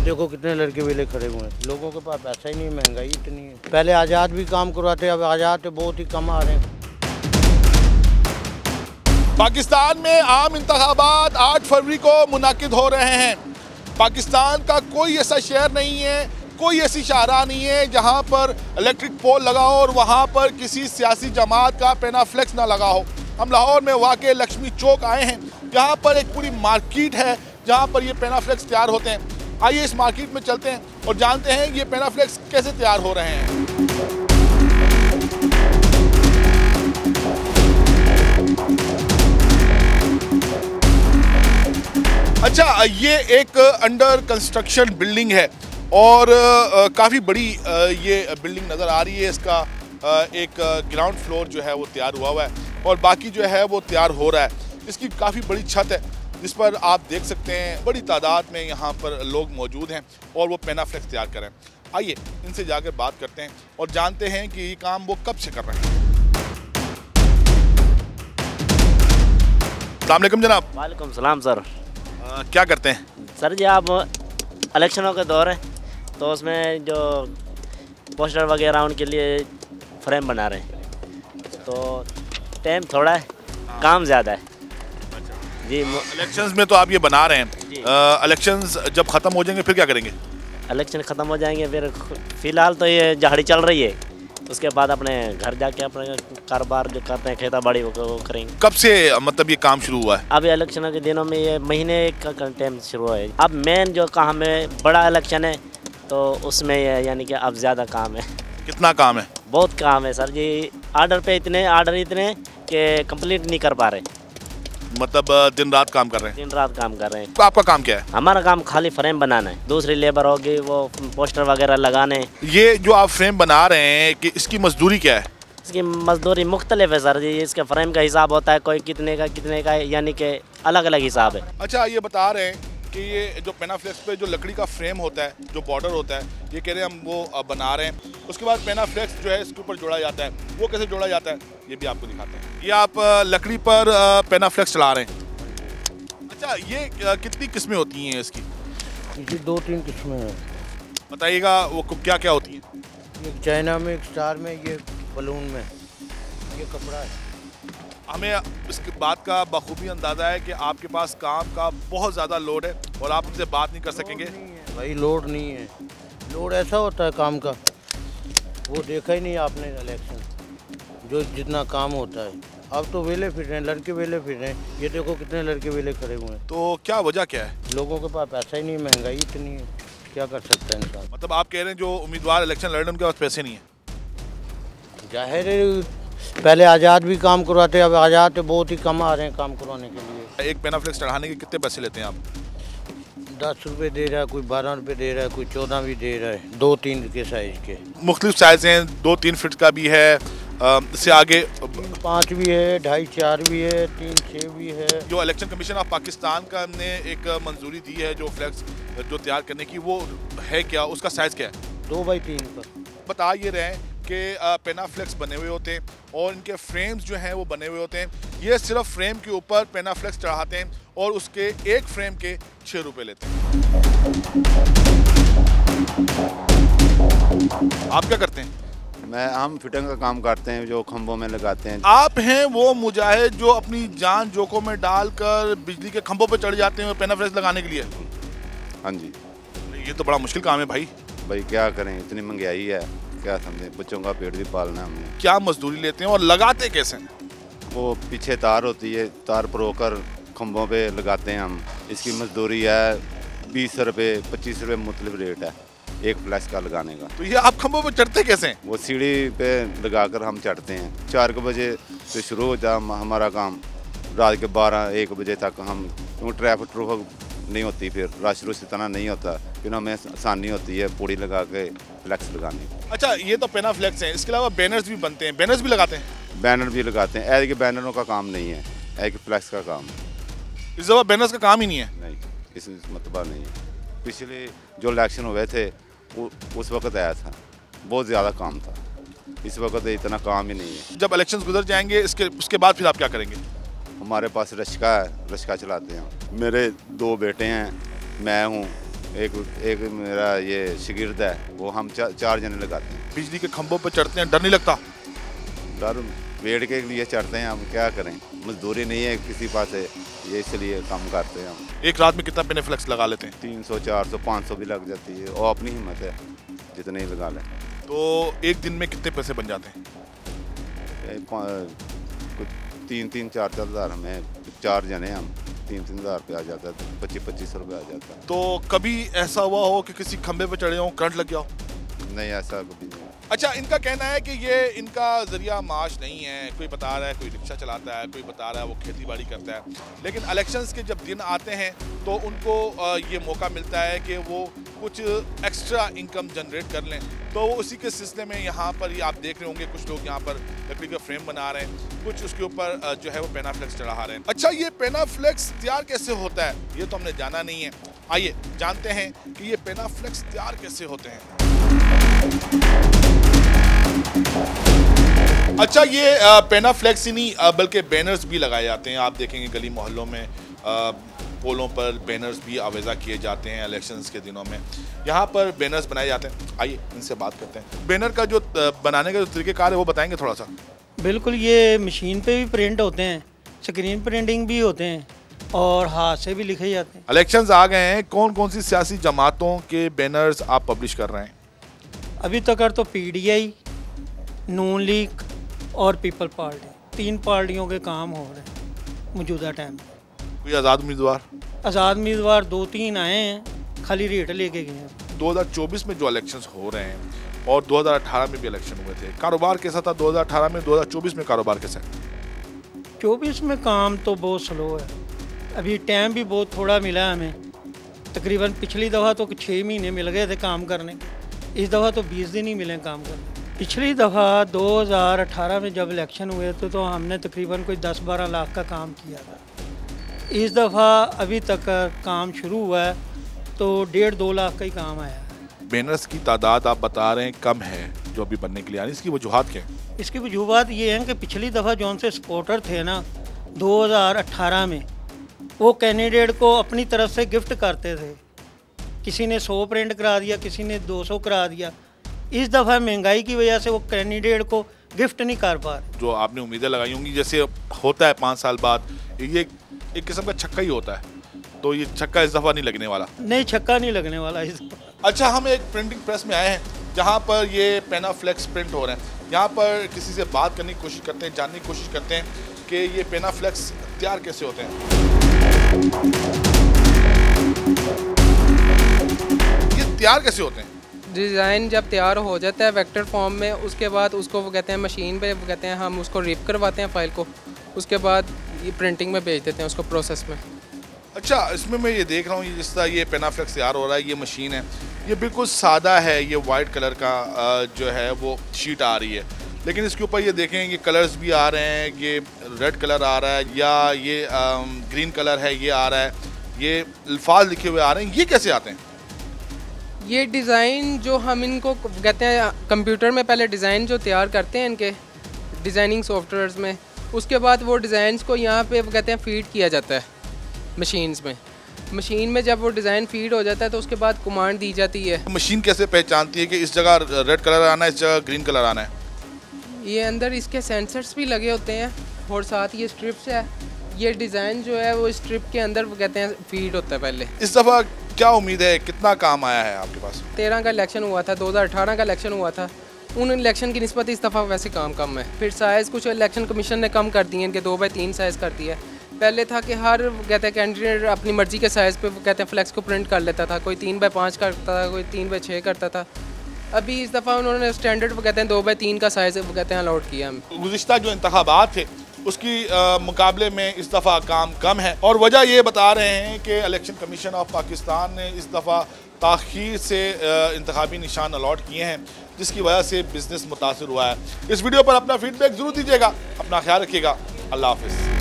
देखो कितने लड़के वेले खड़े हुए हैं, लोगों के पास पैसा ही नहीं, महंगाई इतनी है। पहले आज़ाद भी काम करवाते, अब आज़ाद बहुत ही कम आ रहे हैं। पाकिस्तान में आम इंतखाबात 8 फरवरी को मुनाकिद हो रहे हैं। पाकिस्तान का कोई ऐसा शहर नहीं है, कोई ऐसी शाहराह नहीं है जहां पर इलेक्ट्रिक पोल लगा हो और वहां पर किसी सियासी जमात का पेना फ्लेक्स ना लगा हो। हम लाहौर में वाक़ लक्ष्मी चौक आए हैं, यहाँ पर एक पूरी मार्केट है जहाँ पर ये पेना फ्लेक्स तैयार होते हैं। आइए इस मार्केट में चलते हैं और जानते हैं ये पेना फ्लेक्स कैसे तैयार हो रहे हैं। अच्छा, ये एक अंडर कंस्ट्रक्शन बिल्डिंग है और काफ़ी बड़ी ये बिल्डिंग नज़र आ रही है। इसका एक ग्राउंड फ्लोर जो है वो तैयार हुआ है और बाकी जो है वो तैयार हो रहा है। इसकी काफ़ी बड़ी छत है जिस पर आप देख सकते हैं बड़ी तादाद में यहाँ पर लोग मौजूद हैं और वो पेना फ्लेक्स तैयार कर रहे हैं। आइए इनसे जाकर बात करते हैं और जानते हैं कि ये काम वो कब से कर रहे हैं। अस्सलाम वालेकुम जनाब। वालेकुम सलाम सर। क्या करते हैं सर जी? आप इलेक्शनों के दौर है तो उसमें जो पोस्टर वगैरह उनके लिए फ्रेम बना रहे हैं, तो टाइम थोड़ा है, काम ज़्यादा है जी। इलेक्शंस में तो आप ये बना रहे हैं, इलेक्शंस जब ख़त्म हो जाएंगे फिर क्या करेंगे? इलेक्शन ख़त्म हो जाएंगे फिर फ़िलहाल तो ये झाड़ी चल रही है, उसके बाद अपने घर जाके अपने कारोबार जो करते हैं खेती बाड़ी वो करेंगे। कब से मतलब ये काम शुरू हुआ है? अभी इलेक्शनों के दिनों में ये महीने का टाइम शुरू है। अब मेन जो काम है, बड़ा इलेक्शन है तो उसमें यानी कि अब ज़्यादा काम है। कितना काम है? बहुत काम है सर जी। ऑर्डर इतने कि कंप्लीट नहीं कर पा रहे, मतलब दिन रात काम कर रहे हैं? दिन रात काम कर रहे हैं। तो आपका काम क्या है? हमारा काम खाली फ्रेम बनाना है, दूसरी लेबर होगी वो पोस्टर वगैरह लगाने। ये जो आप फ्रेम बना रहे हैं कि इसकी मजदूरी क्या है? इसकी मजदूरी मुख्तलिफ है सर जी। इसके फ्रेम का हिसाब होता है, कोई कितने का यानी कि अलग अलग हिसाब है। अच्छा, ये बता रहे हैं कि ये जो पेना फ्लेक्स पे जो लकड़ी का फ्रेम होता है, जो बॉर्डर होता है, ये कह रहे हैं हम वो बना रहे हैं। उसके बाद पेना फ्लेक्स जो है इसके ऊपर जोड़ा जाता है। वो कैसे जोड़ा जाता है ये भी आपको दिखाते हैं। ये आप लकड़ी पर पेना फ्लेक्स चला रहे हैं। अच्छा, ये कितनी किस्में होती हैं इसकी? इसी 2-3 किस्में हैं। बताइएगा वो क्या क्या होती हैं? एक चाइना में, एक स्टार में, ये बलून में, ये कपड़ा है। हमें इसकी बात का बखूबी अंदाज़ा है कि आपके पास काम का बहुत ज़्यादा लोड है और आप उनसे बात नहीं कर सकेंगे। भाई लोड नहीं है, लोड ऐसा होता है काम का, वो देखा ही नहीं आपने इलेक्शन जो जितना काम होता है। अब तो वेले फिर रहे हैं, लड़के वेले फिर रहे हैं। ये देखो कितने लड़के वेले खड़े हुए हैं। तो क्या वजह क्या है? लोगों के पास पैसा ही नहीं, महंगाई इतनी है, क्या कर सकता है इंसान। मतलब आप कह रहे हैं जो उम्मीदवार इलेक्शन लड़ रहे हैं उनके पास पैसे नहीं है? जाहिर है, पहले आज़ाद भी काम करवाते, अब आज़ाद तो बहुत ही कम आ रहे हैं काम करवाने के लिए। एक पेना फ्लेक्स चढ़ाने के कितने पैसे लेते हैं आप? 10 रुपये दे रहा है, कोई 12 रुपये दे रहा है, कोई 14 भी दे रहा है। 2-3 के साइज़ के मुख्तलिफ साइज़ हैं, 2-3 फीट का भी है, इससे आगे 5 भी है, 2.5-4 भी है, 3-6 भी है। जो इलेक्शन कमीशन ऑफ पाकिस्तान का ने एक मंजूरी दी है जो फ्लेक्स जो तैयार करने की, वो है क्या, उसका साइज़ क्या है? 2x3 का। बता ये रहे हैं कि पेना फ्लेक्स बने हुए होते हैं और इनके फ्रेम्स जो हैं वो बने हुए होते हैं। ये सिर्फ फ्रेम के ऊपर पेना फ्लेक्स चढ़ाते हैं और उसके एक फ्रेम के 6 रुपये लेते हैं। आप क्या करते हैं? मैं हम फिटिंग का काम करते हैं, जो खंभों में लगाते हैं। आप हैं वो मुजाहिद जो अपनी जान जोखों में डालकर बिजली के खंभों पर चढ़ जाते हैं पेना फ्लेक्स लगाने के लिए? हाँ जी। ये तो बड़ा मुश्किल काम है भाई। भाई क्या करें, इतनी महंगाई है, क्या समझें, बच्चों का पेट भी पालना है हमने। क्या मजदूरी लेते हैं और लगाते कैसे? वो पीछे तार होती है, तार परोकर खंभों पे लगाते हैं हम। इसकी मजदूरी है 20 रुपये 25 रुपये मुख्तलिफ रेट है एक फ्लैक्स का लगाने का। तो ये आप खंभों पे चढ़ते कैसे हैं? वो सीढ़ी पे लगाकर हम चढ़ते हैं। 4 बजे से शुरू होता है हमारा काम, रात के 12-1 बजे तक हम, क्योंकि ट्रैफिक नहीं होती, फिर रश इतना नहीं होता, फिर हमें आसानी होती है पूड़ी लगा के फ्लैक्स लगाने की। अच्छा, ये तो पेना फ्लैक्स हैं, इसके अलावा बैनर्स भी बनते हैं, बैनर्स भी लगाते हैं? बैनर भी लगाते हैं। ऐसे के बैनरों का काम नहीं है, ऐसे के फ्लैक्स का काम है। इस दफ़ा बैनर्स का काम ही नहीं है? नहीं, इस मतलब नहीं है। पिछले जो इलेक्शन हुए थे उस वक्त आया था, बहुत ज़्यादा काम था। इस वक्त इतना काम ही नहीं है। जब इलेक्शन गुजर जाएंगे उसके बाद फिर आप क्या करेंगे? हमारे पास रिक्शा है, रिक्शा चलाते हैं। मेरे 2 बेटे हैं, मैं हूँ, एक मेरा ये शागिर्द है, वो हम चार जने लगाते हैं। बिजली के खंभों पर चढ़ते हैं, डर नहीं लगता? डर पेड़ के लिए चढ़ते हैं, हम क्या करें, मजदूरी नहीं है किसी पास है, ये इसलिए काम करते हैं हम। एक रात में कितना पेनाफ्लेक्स लगा लेते हैं? 300 400 500 भी लग जाती है, और अपनी हिम्मत है जितने ही लगा लें। तो एक दिन में कितने पैसे बन जाते हैं? कुछ 3-3 4-4 हज़ार, हमें 4 जने हम 3-3 हज़ार रुपये आ जाता है, 25-25 रुपये आ जाता है। तो कभी ऐसा हुआ हो कि किसी खंबे पे चढ़े हो, करंट लग गया हो? नहीं, ऐसा कभी नहीं। अच्छा, इनका कहना है कि ये इनका जरिया माश नहीं है। कोई बता रहा है कोई रिक्शा चलाता है, कोई बता रहा है वो खेती बाड़ी करता है, लेकिन इलेक्शंस के जब दिन आते हैं तो उनको ये मौका मिलता है कि वो कुछ एक्स्ट्रा इनकम जनरेट कर लें। तो वो उसी के सिलसिले में यहाँ पर ये आप देख रहे होंगे कुछ लोग यहाँ पर लकड़ी का फ्रेम बना रहे हैं, कुछ उसके ऊपर जो है वो पेनाफ्लेक्स चढ़ा रहे हैं। अच्छा, ये पेनाफ्लेक्स तैयार कैसे होता है ये तो हमने जाना नहीं है, आइए जानते हैं कि ये पेनाफ्लेक्स तैयार कैसे होते हैं। अच्छा, ये पेनाफ्लेक्स ही नहीं बल्कि बैनर्स भी लगाए जाते हैं। आप देखेंगे गली मोहल्लों में पोलों पर बैनर्स भी आवेज़ा किए जाते हैं इलेक्शंस के दिनों में। यहाँ पर बैनर्स बनाए जाते हैं, आइए इनसे बात करते हैं। बैनर का जो बनाने का जो तरीक़ेकार है वो बताएंगे थोड़ा सा? बिल्कुल, ये मशीन पे भी प्रिंट होते हैं, स्क्रीन प्रिंटिंग भी होते हैं और हाथ से भी लिखे जाते हैं। इलेक्शंस आ गए हैं, कौन कौन सी सियासी जमातों के बैनर्स आप पब्लिश कर रहे हैं? अभी तक तो PDI, नून लीग और पीपल पार्टी, 3 पार्टियों के काम हो रहे हैं मौजूदा टाइम। कोई आज़ाद उम्मीदवार? आज़ाद उम्मीदवार 2-3 आए हैं, खाली रेट लेके गए हैं। 2024 में जो इलेक्शंस हो रहे हैं और 2018 में भी इलेक्शन हुए थे, कारोबार कैसा था 2018 में? 2024 में कारोबार कैसा है? 24 में काम तो बहुत स्लो है, अभी टाइम भी बहुत थोड़ा मिला है हमें। तकरीबन पिछली दफ़ा तो 6 महीने मिल गए थे काम करने के, इस दफ़ा तो 20 दिन ही मिले काम करने। पिछली दफ़ा 2018 में जब इलेक्शन हुए थे तो हमने तकरीबन कोई 10-12 लाख का काम किया था। इस दफ़ा अभी तक काम शुरू हुआ है तो 1.5-2 लाख का ही काम आया है। बैनर्स की तादाद आप बता रहे हैं कम है जो अभी बनने के लिए, इसकी वजूहत क्या है? इसकी वजूहत ये है कि पिछली दफ़ा जौन से सपोर्टर थे ना 2018 में, वो कैंडिडेट को अपनी तरफ से गिफ्ट करते थे। किसी ने 100 प्रिंट करा दिया, किसी ने 200 करा दिया। इस दफ़ा महंगाई की वजह से वो कैंडिडेट को गिफ्ट नहीं कर पा रहे। जो आपने उम्मीदें लगाई होंगी, जैसे होता है 5 साल बाद, ये एक किस्म का छक्का ही होता है, तो ये छक्का इस दफ़ा नहीं लगने वाला? नहीं, छक्का नहीं लगने वाला इस दफ़ा। अच्छा, हम एक प्रिंटिंग प्रेस में आए हैं जहाँ पर ये पेनाफ्लेक्स प्रिंट हो रहे हैं। यहाँ पर किसी से बात करने की कोशिश करते हैं, जानने की कोशिश करते हैं कि ये पेनाफ्लेक्स तैयार कैसे होते हैं। ये तैयार कैसे होते हैं? डिज़ाइन जब तैयार हो जाता है वेक्टर फॉर्म में, उसके बाद उसको वो कहते हैं मशीन पे, वो कहते हैं हम उसको रिप करवाते हैं फाइल को, उसके बाद ये प्रिंटिंग में भेज देते हैं उसको प्रोसेस में। अच्छा, इसमें मैं ये देख रहा हूँ, जिस तरह ये पेनाफ्लेक्स तैयार हो रहा है, ये मशीन है, ये बिल्कुल सादा है, ये वाइट कलर का जो है वो शीट आ रही है, लेकिन इसके ऊपर ये देखें ये कलर्स भी आ रहे हैं, ये रेड कलर आ रहा है या ये ग्रीन कलर है, ये आ रहा है, ये अल्फाज लिखे हुए आ रहे हैं, ये कैसे आते हैं? ये डिज़ाइन जो हम इनको कहते हैं कंप्यूटर में पहले डिज़ाइन जो तैयार करते हैं इनके डिज़ाइनिंग सॉफ्टवेयर्स में, उसके बाद वो डिज़ाइंस को यहाँ पे वो कहते हैं फीड किया जाता है मशीन्स में। मशीन में जब वो डिज़ाइन फीड हो जाता है तो उसके बाद कमांड दी जाती है। मशीन कैसे पहचानती है कि इस जगह रेड कलर आना है, इस जगह ग्रीन कलर आना है? ये अंदर इसके सेंसर्स भी लगे होते हैं और साथ ये स्ट्रिप्स है, ये डिज़ाइन जो है वो स्ट्रिप के अंदर वो कहते हैं फीड होता है पहले। इस दफ़ा क्या उम्मीद है, कितना काम आया है आपके पास? 13 का इलेक्शन हुआ था, 2018 का इलेक्शन हुआ था, उन इलेक्शन की निस्बत इस दफ़ा वैसे काम कम है। फिर साइज़ कुछ इलेक्शन कमीशन ने कम कर दिए, इनके 2x3 साइज़ कर दिया है। पहले था कि हर कहते हैं कैंडिडेट अपनी मर्ज़ी के साइज़ पे वो कहते हैं फ्लेक्स को प्रिंट कर लेता था, कोई 3x5 करता था, कोई 3x6 करता था। अभी इस दफ़ा उन्होंने स्टैंडर्ड वो कहते हैं 2x3 का साइज़ वो कहते हैं अलॉट किया। गुज़िश्ता जो इंतखाबात थे उसकी मुकाबले में इस दफ़ा काम कम है, और वजह ये बता रहे हैं कि इलेक्शन कमीशन ऑफ पाकिस्तान ने इस दफ़ा ताख़ीर से इंतखाबी निशान अलॉट किए हैं, जिसकी वजह से बिज़नेस मुतासर हुआ है। इस वीडियो पर अपना फीडबैक ज़रूर दीजिएगा, अपना ख्याल रखिएगा, अल्लाह हाफ़िज़।